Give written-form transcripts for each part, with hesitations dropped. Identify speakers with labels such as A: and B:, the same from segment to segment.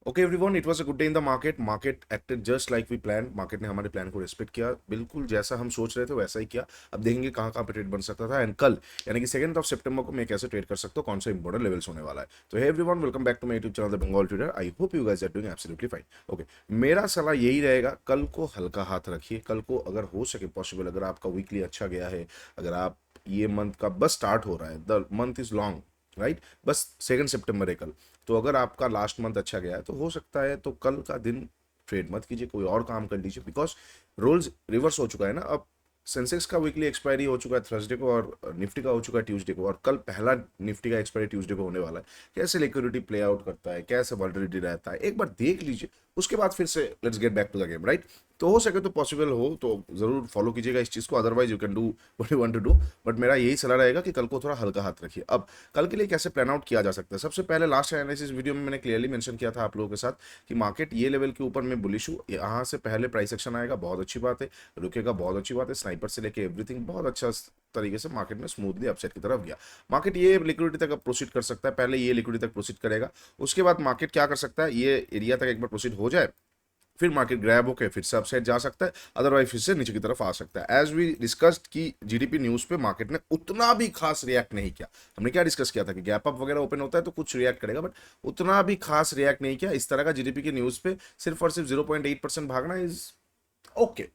A: Okay everyone, it was a good day in the market. Market acted just like we plan. Market ने हमारे plan को respect किया, बिल्कुल जैसा हम सोच रहे थे वैसा ही किया। अब देखेंगे कहाँ कहाँ पे ट्रेड बन सकता था, एंड कल यानी कि 2 सितंबर को मैं कैसे ट्रेड कर सकता हूँ, कौन सा इंपॉर्टेंट लेवल्स होने वाला है। तो hey everyone, welcome back to my YouTube channel The Bengal Trader. I hope you guys are doing absolutely fine. Okay, मेरा सलाह यही रहेगा, कल को हल्का हाथ रखिए। कल को अगर हो सके पॉसिबल, अगर आपका वीकली अच्छा गया है, अगर आप ये मंथ का बस स्टार्ट हो रहा है, the month is long right, बस 2 सितंबर है कल। तो अगर आपका लास्ट मंथ अच्छा गया है तो हो सकता है तो कल का दिन ट्रेड मत कीजिए, कोई और काम कर लीजिए, बिकॉज रोल्स रिवर्स हो चुका है ना। अब सेंसेक्स का वीकली एक्सपायरी हो चुका है थर्सडे को, और निफ्टी का हो चुका है ट्यूसडे को, और कल पहला निफ्टी का एक्सपायरी ट्यूसडे को होने वाला है। कैसे लिक्विडिटी प्ले आउट करता है, कैसे वॉलेटिलिटी रहता है, एक बार देख लीजिए, उसके बाद फिर से let's get back to the game right. तो हो सके तो पॉसिबल हो तो जरूर फॉलो कीजिएगा इस चीज को, otherwise you can do what you want to do. But मेरा यही सलाह रहेगा कि कल को थोड़ा हल्का हाथ रखिए। अब कल के लिए कैसे प्लान आउट किया जा सकता है, सबसे पहले लास्ट एनालिसिस वीडियो में मैंने क्लियरली मेंशन किया था आप लोगों के साथ कि मार्केट ये लेवल के ऊपर मैं बुलिश हूँ, यहाँ से पहले प्राइस एक्शन आएगा, बहुत अच्छी बात है, रुकेगा, बहुत अच्छी बात है, स्नाइपर से लेके एवरीथिंग बहुत अच्छा तरीके से मार्केट में स्मूथली अपसाइड की तरफ गया। मार्केट ये लिक्विडिटी तक प्रोसीड कर सकता है, पहले ये लिक्विडिटी तक प्रोसीड करेगा, उसके बाद मार्केट क्या कर सकता है, ये एरिया तक एक बार प्रोसीड हो जाए, फिर मार्केट ग्रैब होकर फिर से अपसाइड जा सकता है, अदरवाइज फिर से नीचे की तरफ आ सकता है। एज वी डिस्कस्ड कि जीडीपी न्यूज पे मार्केट ने उतना भी खास रिएक्ट नहीं किया। हमने क्या डिस्कस किया था कि गैप अप वगैरह ओपन होता है तो कुछ रिएक्ट करेगा, बट उतना भी खास रिएक्ट नहीं किया। इस तरह का जीडीपी की न्यूज पे सिर्फ और सिर्फ 0.8% भागना इज ओके।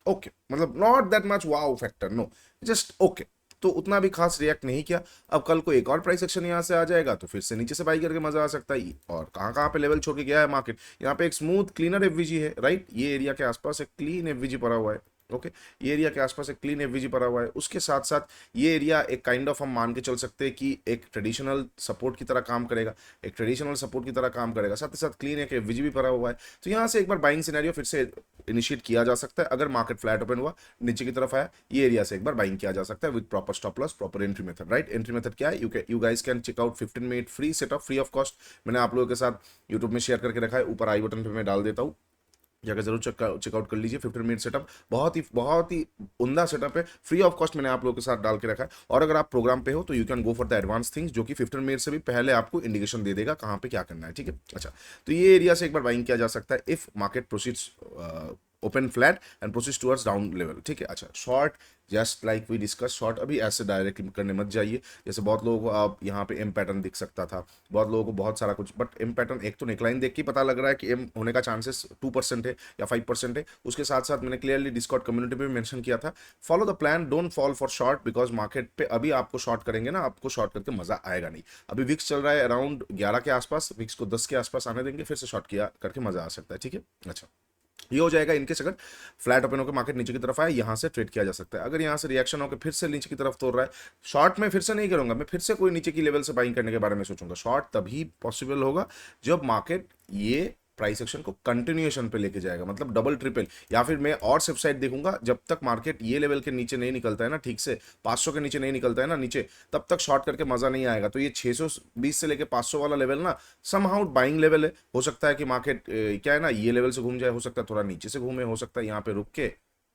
A: ओके मतलब not that much wow factor, no, just okay. तो उतना भी खास रिएक्ट नहीं किया। अब कल को एक और प्राइस एक्शन यहाँ से आ जाएगा तो फिर से नीचे से बाई करके मजा आ सकता है। और कहाँ कहाँ पे लेवल छोड़ के गया है मार्केट, यहाँ पे एक स्मूथ क्लीनर एफवीजी है राइट, ये एरिया के आसपास एक क्लीन एफवीजी पड़ा हुआ है। ओके, ये एरिया के आसपास एक क्लीन एफवीजी पड़ा हुआ है, उसके साथ साथ ये एरिया एक काइंड ऑफ हम मान के चल सकते हैं कि एक ट्रेडिशनल सपोर्ट की तरह काम करेगा, एक ट्रेडिशनल सपोर्ट की तरह काम करेगा, साथ ही साथ क्लीन एक एफवीजी भी पड़ा हुआ है। तो यहाँ से एक बार बाइंग सिनेरियो फिर से इनिशिएट किया जा सकता है। अगर मार्केट फ्लैट ओपन हुआ, नीचे की तरफ आया, ये एरिया से एक बार बाइंग किया जा सकता है with proper stop loss, proper entry method right. Entry method क्या है, you guys can check out 15 minute free setup, free of cost. मैंने आप लोगों के साथ यूट्यूब में शेयर करके रखा है, ऊपर आई बटन पे मैं डाल देता हूँ, जाकर जरूर चेकआउट कर लीजिए। 15 मिनट सेटअप, बहुत ही उमदा सेटअप है, फ्री ऑफ कॉस्ट मैंने आप लोगों के साथ डाल के रखा है। और अगर आप प्रोग्राम पे हो तो you can go for the advance things, जो कि 15 मिनट से भी पहले आपको इंडिकेशन दे देगा कहाँ पे क्या करना है, ठीक है। अच्छा, तो ये एरिया से एक बार बाइंग किया जा सकता है if market proceeds open flat and proceeds towards down level, ठीक है। अच्छा, short just like we discuss, short अभी ऐसे डायरेक्ट करने मत जाइए। जैसे बहुत लोगों को आप यहाँ पे एम पैटर्न दिख सकता था, बहुत लोगों को बहुत सारा कुछ, बट एम पैटर्न एक तो नेकलाइन देख के पता लग रहा है कि एम होने का चांसेस 2% है या 5% है। उसके साथ साथ मैंने क्लियरली डिस्कॉर्ड कम्युनिटी पे भी मेंशन किया था, follow the plan, don't fall for short, because market पे अभी आपको शॉर्ट करेंगे ना, आपको शॉर्ट करके मजा आएगा नहीं। अभी विक्स चल रहा है अराउंड 11 के आसपास, विक्स को 10 के आसपास आने देंगे, फिर से शॉर्ट किया करके मजा आ सकता है, ठीक है। अच्छा, ये हो जाएगा इनकेस अगर फ्लैट ओपन होकर मार्केट नीचे की तरफ आए, यहां से ट्रेड किया जा सकता है। अगर यहां से रिएक्शन होकर फिर से नीचे की तरफ तोड़ रहा है, शॉर्ट में फिर से नहीं करूंगा, मैं फिर से कोई नीचे की लेवल से बाइंग करने के बारे में सोचूंगा। शॉर्ट तभी पॉसिबल होगा जब मार्केट ये प्राइस एक्शन को कंटिन्यूएशन पे लेके जाएगा, मतलब डबल ट्रिपल, या फिर मैं और सेफ साइड देखूंगा, जब तक मार्केट ये लेवल के नीचे नहीं निकलता है ना, ठीक से 500 के नीचे नहीं निकलता है ना नीचे, तब तक शॉर्ट करके मजा नहीं आएगा। तो ये 620 से लेके 500 वाला लेवल ना समहाउ बाइंग लेवल है। हो सकता है कि मार्केट क्या है ना, ये लेवल से घूम जाए, हो सकता है थोड़ा नीचे से घूमे, हो सकता है यहाँ पे रुक के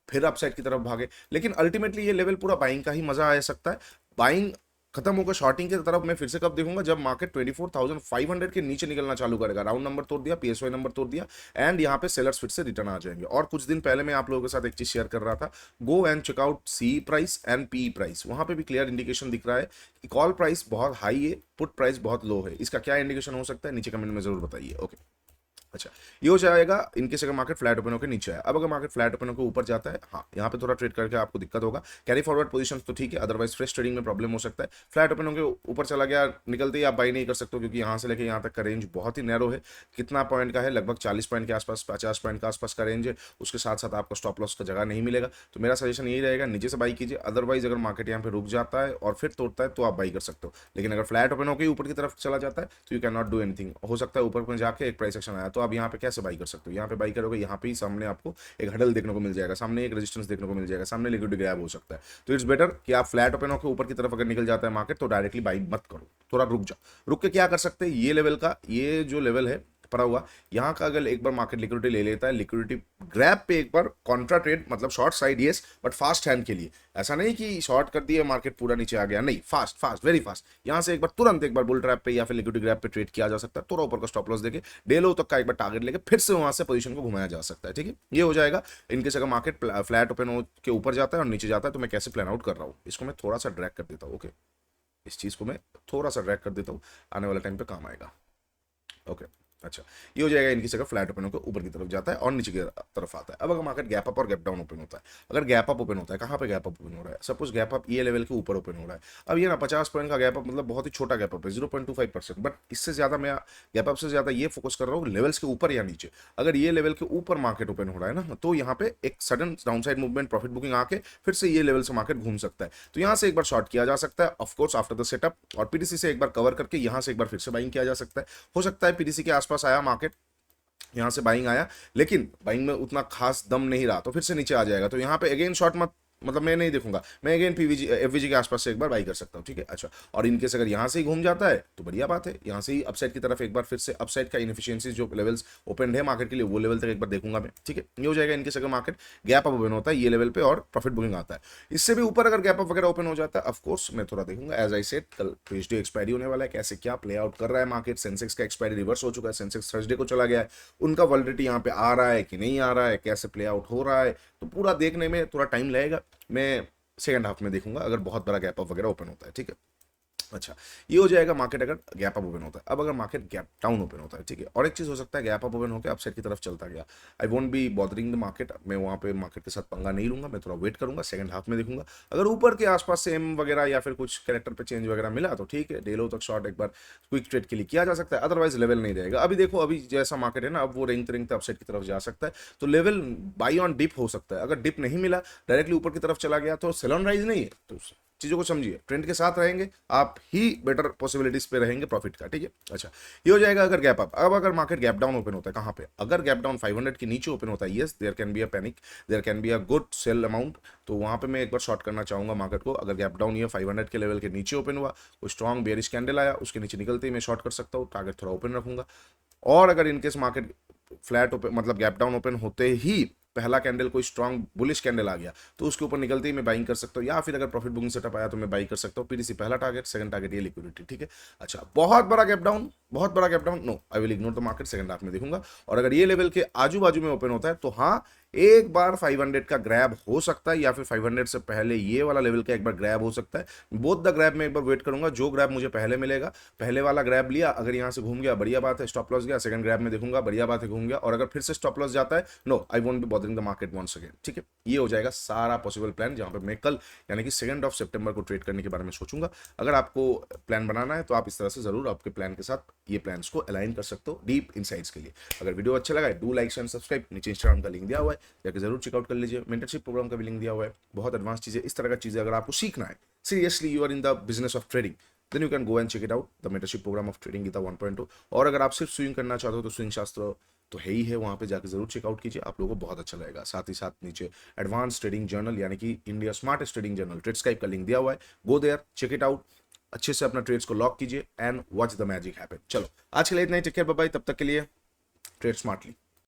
A: फिर अपसाइड की तरफ भागे, लेकिन अल्टीमेटली ये लेवल पूरा बाइंग का ही मजा आ सकता है। बाइंग खत्म होकर शॉर्टिंग की तरफ मैं फिर से कब देखूंगा, जब मार्केट 24,500 के नीचे निकलना चालू करेगा, राउंड नंबर तोड़ दिया, पीएसवाई नंबर तोड़ दिया, एंड यहाँ पे सेलर्स फिर से रिटर्न आ जाएंगे। और कुछ दिन पहले मैं आप लोगों के साथ एक चीज शेयर कर रहा था, go and check out C price and P price, वहां पे भी क्लियर इंडिकेशन दिख रहा है कि कॉल प्राइस बहुत हाई है, पुट प्राइस बहुत लो है। इसका क्या इंडिकेशन हो सकता है, नीचे कमेंट में जरूर बताइए। ओके, अच्छा, ये हो जाएगा इनकेस अगर मार्केट फ्लैट ओपन होकर नीचे आया। अब अगर मार्केट फ्लैट ओपन होकर ऊपर जाता है, हाँ यहाँ पे थोड़ा ट्रेड करके आपको दिक्कत होगा, कैरी फॉरवर्ड पोजीशन तो ठीक है, अदरवाइज फ्रेश ट्रेडिंग में प्रॉब्लम हो सकता है। फ्लैट ओपन होकर ऊपर चला गया, निकलते ही आप बाई नहीं कर सकते हो, क्योंकि यहाँ से लेकर यहाँ तक का रेंज बहुत ही नैरो है। कितना पॉइंट का है, लगभग 40 पॉइंट के आसपास, 50 पॉइंट के आसपास का रेंज है। उसके साथ साथ आपको स्टॉप लॉस का जगह नहीं मिलेगा। तो मेरा सजेशन यही रहेगा, नीचे से बाई कीजिए, अदरवाइज अगर मार्केट यहाँ पे रुक जाता है और फिर तोड़ता है तो आप बाई कर सकते हो। लेकिन अगर फ्लैट ओपन होकर ऊपर की तरफ चला जाता है तो you can not do anything. हो सकता है ऊपर पर जाके एक प्राइस एक्शन आया तो आप यहाँ पे कैसे बाई कर सकते हो, यहाँ पे बाई करोगे, यहाँ पे ही सामने आपको एक हडल देखने को मिल जाएगा, सामने एक रेजिस्टेंस देखने को मिल जाएगा, सामने लिक्विडिटी ग्रैब हो सकता है। तो इट्स बेटर कि आप फ्लैट ओपन होकर ऊपर की तरफ अगर निकल जाता है मार्केट तो डायरेक्टली बाई मत करो, थोड़ा रुक जाओ। रुक के क्या कर सकते हैं, ये लेवल का, ये जो लेवल है पड़ा हुआ। यहाँ का अगर एक बार मार्केट लिक्विडिटी ले लेता है, लिक्विडिटी ग्रैब पे एक बार कॉन्ट्रा ट्रेड, मतलब short side yes, but fast hand के लिए, ऐसा नहीं कि शॉर्ट कर दिया मार्केट पूरा नीचे आ गया, नहीं, फास्ट फास्ट वेरी फास्ट। यहाँ से एक बार तुरंत एक बार बुल ट्रैप पे या फिर लिक्विडिटी ग्रैब पे ट्रेड किया जा सकता है, थोड़ा ऊपर का स्टॉप लॉस देके डे लो तक का एक बार टारगेट लेके फिर से वहां से पोजीशन को घुमाया जा सकता है, ठीक है। ये हो जाएगा। इनकेस अगर मार्केट फ्लैट ओपन हो के ऊपर जाता है और नीचे जाता है तो मैं कैसे प्लान आउट कर रहा हूँ, इसको मैं थोड़ा सा ड्रैग कर देता हूँ। ओके, इस चीज को मैं थोड़ा सा ड्रैग कर देता हूँ, आने वाला टाइम पे काम आएगा। ओके, अच्छा, ये हो जाएगा। इनकी जगह फ्लैट ओपन होकर ऊपर की तरफ जाता है और नीचे की तरफ आता है। अब अगर मार्केट गैप अप और गैप डाउन ओपन होता है, अगर गैप अप ओपन होता है, कहाँ पे गैप अप ओपन हो रहा है, सपोज गैप अप ये लेवल के ऊपर ओपन हो रहा है। अब ये ना 50 पॉइंट का गैप अप, मतलब बहुत ही छोटा गैप अप है, 0.25%, बट इससे ज्यादा मैं गैप अप से ज्यादा ये फोकस कर रहा हूँ लेवल्स के ऊपर या नीचे। अगर ये लेवल के ऊपर मार्केट ओपन हो रहा है ना, तो यहाँ पे एक sudden downside movement, profit booking आके फिर से ये लेवल से मार्केट घूम सकता है। तो यहाँ से एक बार शॉर्ट किया जा सकता है ऑफकोर्स आफ्टर द सेटअप, और पीटीसी से एक बार कवर करके यहाँ से एक बार फिर से बाइंग किया जा सकता है। हो सकता है पीटीसी के आसपास आया मार्केट, यहाँ से बाइंग आया, लेकिन बाइंग में उतना खास दम नहीं रहा तो फिर से नीचे आ जाएगा, तो यहाँ पे अगेन शॉर्ट मत, मतलब मैं नहीं देखूंगा, मैं अगेन पीवीजी एफवीजी के आसपास से एक बार बाई कर सकता हूँ, ठीक है। अच्छा, और इनकेस अगर यहाँ से ही घूम जाता है तो बढ़िया बात है, यहाँ से ही अपसाइड की तरफ एक बार फिर से अपसाइड का इनफिशियंसी जो लेवल्स ओपन है मार्केट के लिए वो लेवल तक एक बार देखूंगा मैं, ठीक है। ये हो जाएगा। इनकेस अगर मार्केट गैप अप ओपन होता है ये लेवल पे और प्रॉफिट बुकिंग आता है, इससे भी ऊपर अगर गैप अप वगैरह ओपन हो जाता है, ऑफकोर्स मैं थोड़ा देखूंगा। एज आई सेड, कल ट्यूसडे एक्सपायरी होने वाला है, कैसे क्या प्ले आउट कर रहा है मार्केट। सेंसेक्स का एक्सपायरी रिवर्स हो चुका है, सेंसेक्स थर्सडे को चला गया है, उनका वॉलिडिटी यहाँ पे आ रहा है कि नहीं आ रहा है, कैसे प्ले आउट हो रहा है, तो पूरा देखने में थोड़ा टाइम लगेगा। मैं सेकंड हाफ में देखूंगा अगर बहुत बड़ा गैप अप वगैरह ओपन होता है, ठीक है। अच्छा, ये हो जाएगा मार्केट अगर गैप अप ओपन होता है। अब अगर मार्केट गैप डाउन ओपन होता है, ठीक है, और एक चीज हो सकता है गैप अप ओपन होकर अपसाइड की तरफ चलता गया, आई won't be bothering the market, मैं वहां पे मार्केट के साथ पंगा नहीं लूंगा, मैं थोड़ा वेट करूंगा, सेकंड हाफ में देखूंगा। अगर ऊपर के आसपास से एम वगैरह या फिर कुछ कैरेक्टर पे चेंज वगैरह मिला तो ठीक है, डेलो तक शॉर्ट एक बार क्विक ट्रेड के लिए किया जा सकता है, अदरवाइज लेवल नहीं रहेगा। अभी देखो, अभी जैसा मार्केट है ना, अब वो रेंगते रेंगते अपसाइड की तरफ जा सकता है, तो लेवल बाई ऑन डिप हो सकता है। अगर डिप नहीं मिला, डायरेक्टली ऊपर की तरफ चला गया तो सेल ऑन राइज नहीं है, तो चीजों को समझिए, ट्रेंड के साथ रहेंगे आप ही बेटर पॉसिबिलिटीज पे रहेंगे प्रॉफिट का, ठीक है। अच्छा, ये हो जाएगा अगर गैप अप। अब अगर मार्केट गैप डाउन ओपन होता है, कहां पे, अगर गैप डाउन 500 के नीचे ओपन होता है, yes there can be a panic, there can be a good sale amount, तो वहां पे मैं एक बार शॉर्ट करना चाहूंगा मार्केट को। अगर गैप डाउन ये 500 के लेवल के नीचे ओपन हुआ, कोई स्ट्रॉन्ग बेयरिश कैंडल आया, उसके नीचे निकलते ही मैं शॉर्ट कर सकता हूँ, टारगेट थोड़ा ओपन रखूंगा। और अगर इनकेस मार्केट फ्लैट ओपन, मतलब गैप डाउन ओपन होते ही पहला कैंडल कोई स्ट्रॉन्ग बुलिश कैंडल आ गया, तो उसके ऊपर निकलते ही मैं बाइंग कर सकता हूँ, या फिर अगर प्रॉफिट बुकिंग सेटअप आया तो मैं बाई कर सकता हूँ। पीटीसी पहला टारगेट, सेकंड टारगेट ये लिक्विडिटी, ठीक है। अच्छा, बहुत बड़ा गैप डाउन, बहुत बड़ा gap down, no, I will ignore the market, second half में देखूंगा। और अगर ये लेवल के आजू बाजू में ओपन होता है तो हाँ, एक बार 500 का ग्रैब हो सकता है, या फिर 500 से पहले ये वाला लेवल का एक बार ग्रैब हो सकता है। बोथ द ग्रैब में एक बार वेट करूंगा, जो ग्रैब मुझे पहले मिलेगा, पहले वाला ग्रैब लिया, अगर यहाँ से घूम गया बढ़िया बात है, स्टॉप लॉस गया, सेकंड ग्रैब में देखूंगा बढ़िया बात है, घूम गया, और अगर फिर से स्टॉप लॉस जाता है, no, I won't be bothering the market once again, ठीक है। ये हो जाएगा सारा पॉसिबल प्लान, जहां पे मैं कल यानी कि 2 सितंबर को ट्रेड करने के बारे में सोचूंगा। अगर आपको प्लान बनाना है तो आप इस तरह से जरूर आपके प्लान के साथ ये प्लान्स को अलाइन कर सकते हो डीप इनसाइट्स के लिए। अगर वीडियो अच्छा लगा है, डू लाइक शेयर सब्सक्राइब, नीचे इंस्टाग्राम का लिंक दिया हुआ है, जाकर जरूर चेकआउट कर लीजिए। मेंटरशिप प्रोग्राम का भी लिंक दिया हुआ है, बहुत एडवांस चीजें, इस तरह का चीजें अगर आपको सीखना है, seriously you are in the business of trading, then you can go and check it out, the mentorship program of trading Geeta 1.2। और अगर आप सिर्फ स्विंग करना चाहते हो तो स्विंग शास्त्र तो है ही है, वहां पे जाकर जरूर चेकआउट कीजिए, आप लोगों को बहुत अच्छा लगेगा। साथ ही साथ नीचे एडवांस ट्रेडिंग जर्नल यानी कि India smartest trading journal Tradescape का लिंक दिया हुआ है, go there, check it out, अच्छे से अपना ट्रेड्स को लॉक कीजिए and watch the magic happen. चलो, आज के लिए इतना ही, टेक केयर, बाय बाय, तब तक के लिए ट्रेड स्मार्टली।